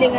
Em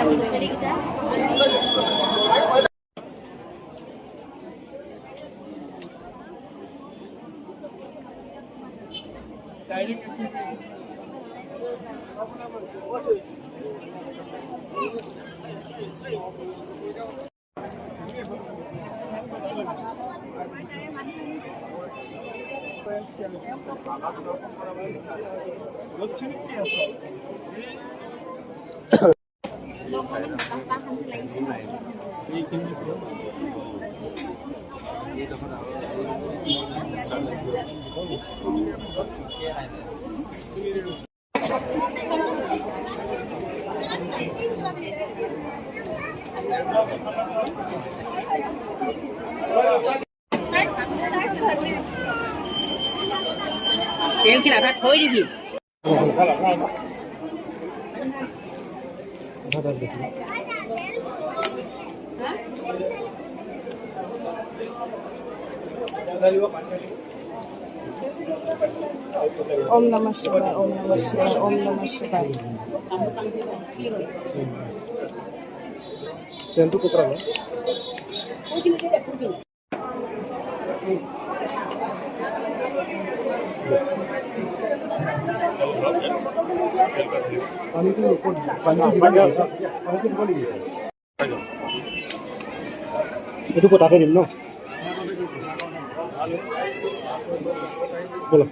khi nào ta thối đi gì? Om Namah Shivaya, Om Namah Shivaya, Om Namah Shivaya. Tentu putra ya. Itu kota apa no? Bola.